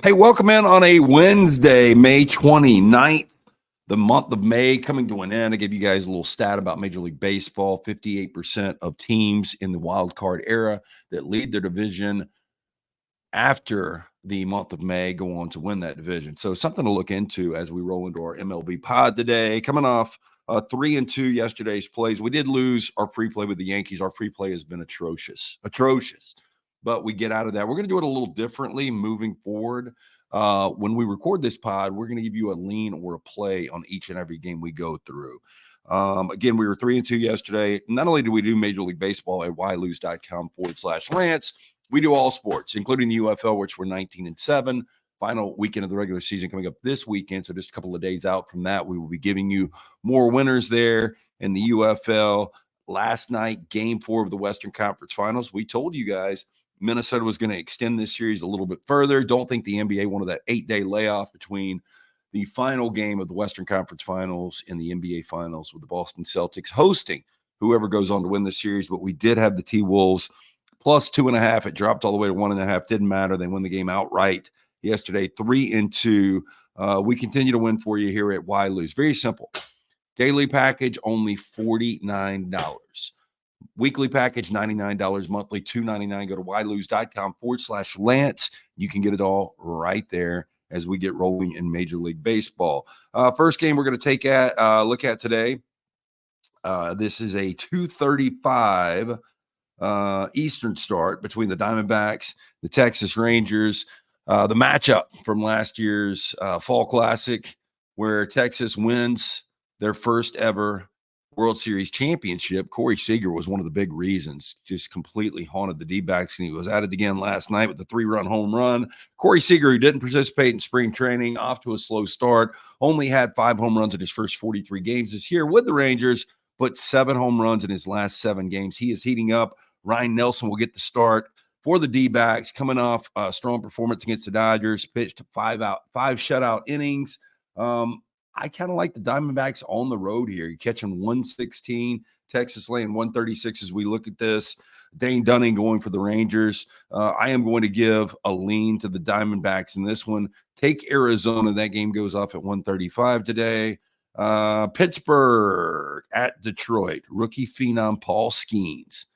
Hey, welcome in on a Wednesday, May 29th, the month of May coming to an end. I gave you guys a little stat about Major League Baseball. 58% of teams in the wild card era that lead their division after the month of May go on to win that division. So something to look into as we roll into our MLB pod today. Coming off 3-2 yesterday's plays. We did lose our free play with the Yankees. Our free play has been atrocious. But we get out of that. We're going to do it a little differently moving forward. When we record this pod, we're going to give you a lean or a play on each and every game we go through. Again, we were 3-2 yesterday. Not only do we do Major League Baseball at ylose.com/Lance, we do all sports, including the UFL, which we're 19-7. Final weekend of the regular season coming up this weekend. So just a couple of days out from that, we will be giving you more winners there in the UFL. Last night, game 4 of the Western Conference Finals. We told you guys Minnesota was going to extend this series a little bit further. Don't think the NBA wanted that 8-day layoff between the final game of the Western Conference Finals and the NBA Finals, with the Boston Celtics hosting whoever goes on to win the series. But we did have the T-Wolves plus 2.5. It dropped all the way to 1.5. Didn't matter. They won the game outright yesterday, 3-2. We continue to win for you here at Why Lose. Very simple. Daily package, only $49. Weekly package, $99. Monthly, $299. Go to ylose.com/Lance. You can get it all right there as we get rolling in Major League Baseball. First game we're going to take a look at today. This is a 2:35 Eastern start between the Diamondbacks, the Texas Rangers. The matchup from last year's Fall Classic, where Texas wins their first ever World Series championship. Corey Seager was one of the big reasons, just completely haunted the D-backs, and he was at it again last night with the 3-run home run. Corey Seager, who didn't participate in spring training, off to a slow start, only had 5 home runs in his first 43 games this year with the Rangers, but 7 home runs in his last 7 games. He is heating up. Ryan Nelson will get the start for the D-backs, coming off a strong performance against the Dodgers, pitched 5 shutout innings. I kind of like the Diamondbacks on the road here. You're catching 116, Texas laying 136 as we look at this. Dane Dunning going for the Rangers. I am going to give a lean to the Diamondbacks in this one. Take Arizona. That game goes off at 135 today. Pittsburgh at Detroit. Rookie phenom Paul Skeens.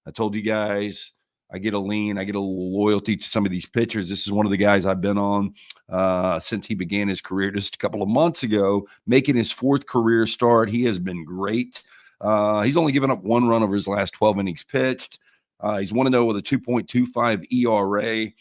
I told you guys I get a lean. I get a little loyalty to some of these pitchers. This is one of the guys I've been on since he began his career just a couple of months ago, making his 4th career start. He has been great. He's only given up 1 run over his last 12 innings pitched. He's 1-0 with a 2.25 ERA.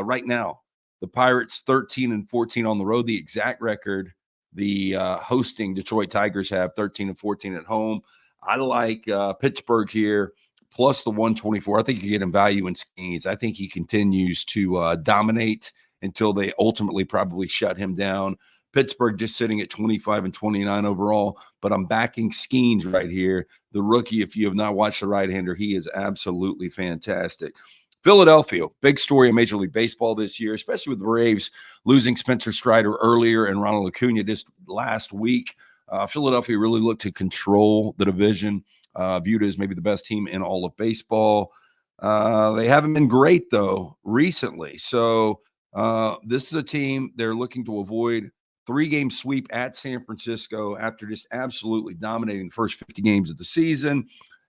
Right now, the Pirates 13-14 on the road, the exact record the hosting Detroit Tigers have, 13-14 at home. I like Pittsburgh here, plus the 124. I think you're getting value in Skeens. I think he continues to dominate until they ultimately probably shut him down. Pittsburgh just sitting at 25-29 overall, but I'm backing Skeens right here. The rookie, if you have not watched the right-hander, he is absolutely fantastic. Philadelphia, big story in Major League Baseball this year, especially with the Braves losing Spencer Strider earlier and Ronald Acuna just last week. Philadelphia really looked to control the division, viewed as maybe the best team in all of baseball. They haven't been great, though, recently. So this is a team they're looking to avoid 3-game sweep at San Francisco after just absolutely dominating the first 50 games of the season.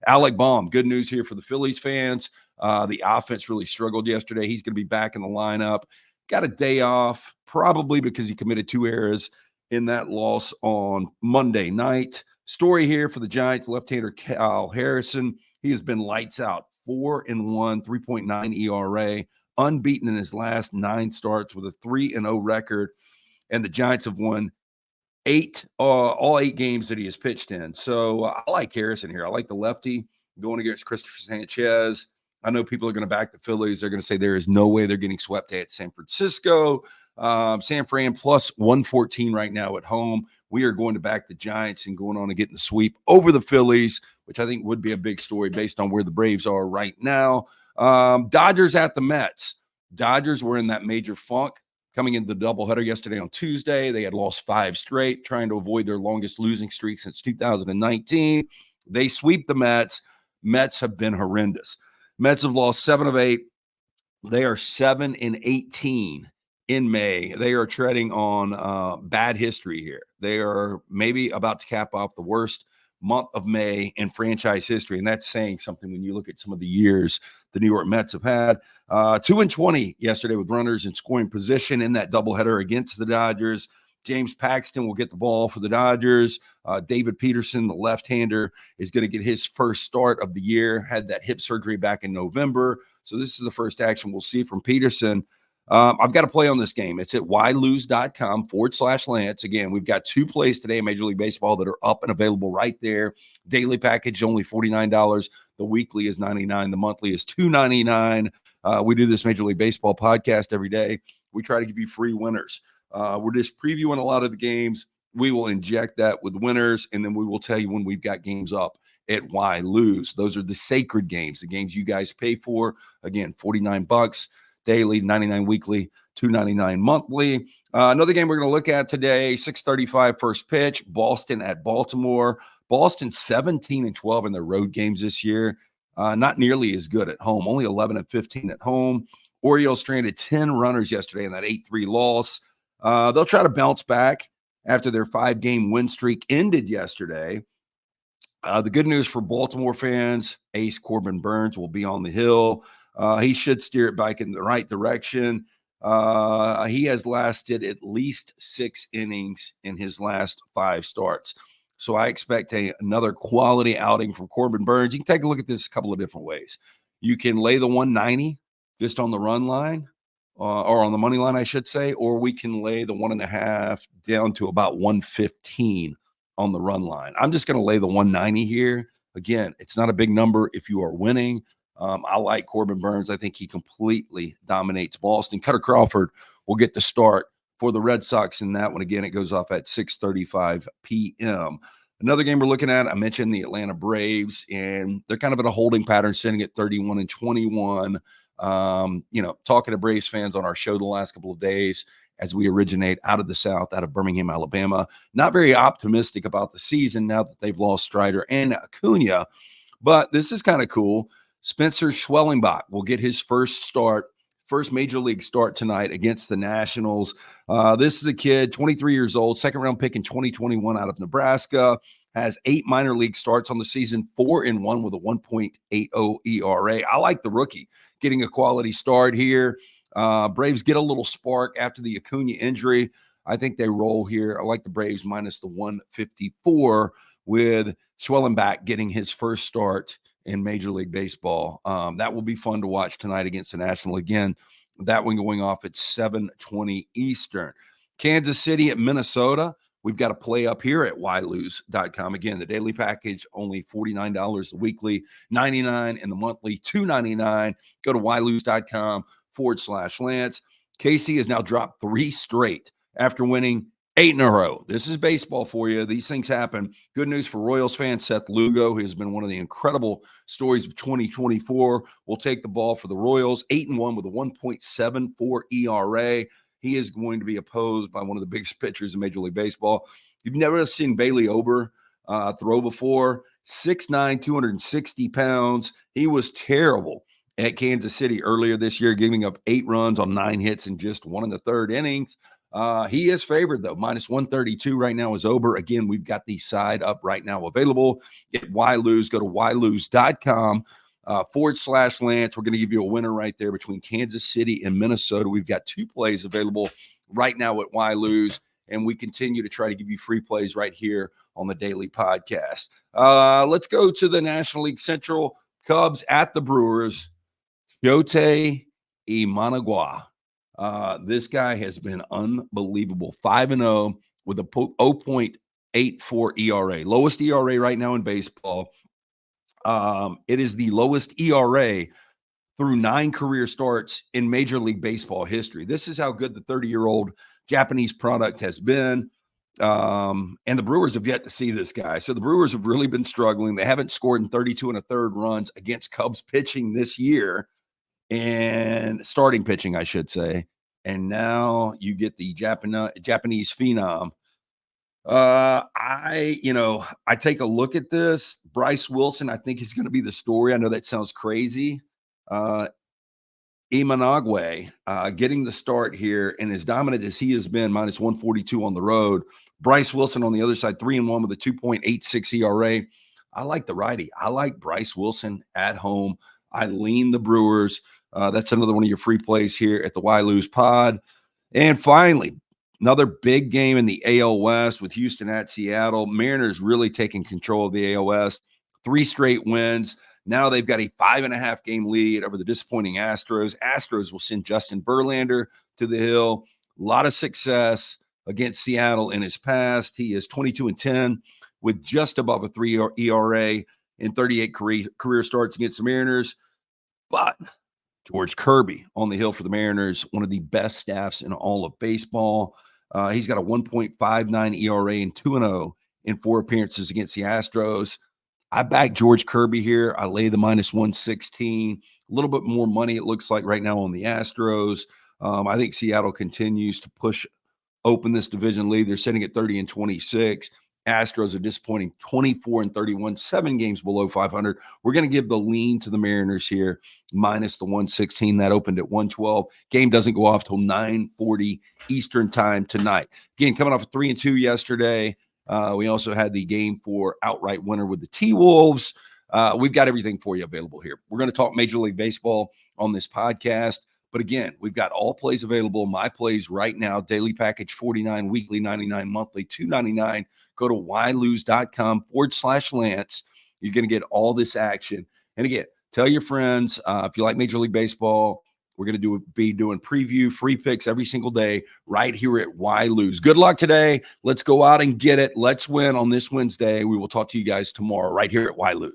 Alec Baum, good news here for the Phillies fans. The offense really struggled yesterday. He's going to be back in the lineup. Got a day off, probably because he committed 2 errors in that loss on Monday night. Story here for the Giants, left-hander Kyle Harrison. He has been lights out, 4-1, 3.9 ERA, unbeaten in his last 9 starts with a 3-0 record. And the Giants have won all 8 games that he has pitched in. So I like Harrison here. I like the lefty going against Christopher Sanchez. I know people are going to back the Phillies. They're going to say there is no way they're getting swept at San Francisco. San Fran plus 114 right now at home. We are going to back the Giants and going on and getting the sweep over the Phillies, which I think would be a big story based on where the Braves are right now. Dodgers at the Mets. Dodgers were in that major funk coming into the doubleheader yesterday on Tuesday. They had lost 5 straight, trying to avoid their longest losing streak since 2019. They sweep the Mets. Mets have been horrendous. Mets have lost 7 of 8. They are 7-18 in May. They are treading on bad history here. They are maybe about to cap off the worst month of May in franchise history, and that's saying something when you look at some of the years the New York Mets have had. 2-20 yesterday with runners in scoring position in that doubleheader against the Dodgers. James Paxton will get the ball for the Dodgers. David Peterson, the left-hander, is going to get his first start of the year. Had that hip surgery back in November. So this is the first action we'll see from Peterson. I've got a play on this game. It's at whylose.com/Lance. Again, we've got 2 plays today in Major League Baseball that are up and available right there. Daily package, only $49. The weekly is $99. The monthly is $299. We do this Major League Baseball podcast every day. We try to give you free winners. We're just previewing a lot of the games. We will inject that with winners, and then we will tell you when we've got games up at Why Lose. Those are the sacred games, the games you guys pay for. Again, $49 daily, $99 weekly, $299 monthly. Another game we're going to look at today, 6:35 first pitch, Boston at Baltimore. Boston 17-12 in their road games this year. Not nearly as good at home, only 11-15 at home. Orioles stranded 10 runners yesterday in that 8-3 loss. They'll try to bounce back after their 5-game win streak ended yesterday. The good news for Baltimore fans, ace Corbin Burns will be on the hill. He should steer it back in the right direction. He has lasted at least 6 innings in his last 5 starts. So I expect another quality outing from Corbin Burns. You can take a look at this a couple of different ways. You can lay the 190 just on the run line, or on the money line, I should say, or we can lay the 1.5 down to about 115 on the run line. I'm just going to lay the 190 here. Again, it's not a big number if you are winning. I like Corbin Burns. I think he completely dominates Boston. Cutter Crawford will get the start for the Red Sox in that one. Again, it goes off at 6:35 p.m. Another game we're looking at, I mentioned the Atlanta Braves, and they're kind of in a holding pattern, sitting at 31-21. Talking to Braves fans on our show the last couple of days as we originate out of the South, out of Birmingham, Alabama. Not very optimistic about the season now that they've lost Strider and Acuna, but this is kind of cool. Spencer Schwellenbach will get his first major league start tonight against the Nationals. This is a kid, 23 years old, second-round pick in 2021 out of Nebraska, has 8 minor league starts on the season, 4-1 with a 1.80 ERA. I like the rookie getting a quality start here. Braves get a little spark after the Acuna injury. I think they roll here. I like the Braves minus the 154 with Schwellenbach getting his first start in Major League Baseball. That will be fun to watch tonight against the National. Again, that one going off at 7:20 Eastern. Kansas City at Minnesota. We've got a play up here at whylose.com. Again, the daily package, only $49 the weekly, $99 in the monthly, $299. Go to whylose.com/Lance. KC has now dropped 3 straight after winning 8 in a row. This is baseball for you. These things happen. Good news for Royals fan Seth Lugo, who has been one of the incredible stories of 2024. Will take the ball for the Royals, 8-1 with a 1.74 ERA. He is going to be opposed by one of the biggest pitchers in Major League Baseball. You've never seen Bailey Ober throw before. 6'9", 260 pounds. He was terrible at Kansas City earlier this year, giving up 8 runs on 9 hits in just 1 1/3 innings. He is favored, though. Minus 132 right now is Ober. Again, we've got the side up right now available. Get Why Lose. Go to whylose.com. /Lance. We're going to give you a winner right there between Kansas City and Minnesota. We've got 2 plays available right now at Why Lose, and we continue to try to give you free plays right here on the daily podcast. Let's go to the National League Central. Cubs at the Brewers. Shohei Imanaguchi. This guy has been unbelievable. 5-0 with a 0.84 ERA. Lowest ERA right now in baseball. It is the lowest ERA through 9 career starts in Major League Baseball history. This is how good the 30-year-old Japanese product has been. And the Brewers have yet to see this guy. So the Brewers have really been struggling. They haven't scored in 32 1/3 runs against Cubs pitching this year, and starting pitching, I should say. And now you get the Japanese phenom. I take a look at this. Bryce Wilson, I think, is going to be the story. I know that sounds crazy. Imanagwe getting the start here, and as dominant as he has been, minus 142 on the road. Bryce Wilson on the other side, 3-1 with a 2.86 ERA. I like the righty. I like Bryce Wilson at home. I lean the Brewers. That's another one of your free plays here at the Why Lose Pod. And finally, another big game in the AL West with Houston at Seattle. Mariners really taking control of the AL West. 3 straight wins. Now they've got a 5.5 game lead over the disappointing Astros. Astros will send Justin Verlander to the hill. A lot of success against Seattle in his past. He is 22-10 with just above a 3 ERA in 38 career starts against the Mariners. But George Kirby on the hill for the Mariners, one of the best staffs in all of baseball. He's got a 1.59 ERA and 2-0 in 4 appearances against the Astros. I back George Kirby here. I lay the minus 116. A little bit more money, it looks like, right now on the Astros. I think Seattle continues to push open this division lead. They're sitting at 30-26. Astros are disappointing, 24-31, 7 games below 500. We're going to give the lean to the Mariners here, minus the 116. That opened at 112. Game doesn't go off till 9:40 Eastern time tonight. Again, coming off a 3-2 yesterday. We also had the game for outright winner with the T-Wolves. We've got everything for you available here. We're going to talk Major League Baseball on this podcast. But again, we've got all plays available. My plays right now, daily package $49, weekly $99, monthly $299. Go to whylose.com/Lance. You're going to get all this action. And again, tell your friends, if you like Major League Baseball, we're going to be doing preview, free picks every single day right here at Why Lose. Good luck today. Let's go out and get it. Let's win on this Wednesday. We will talk to you guys tomorrow right here at Why Lose.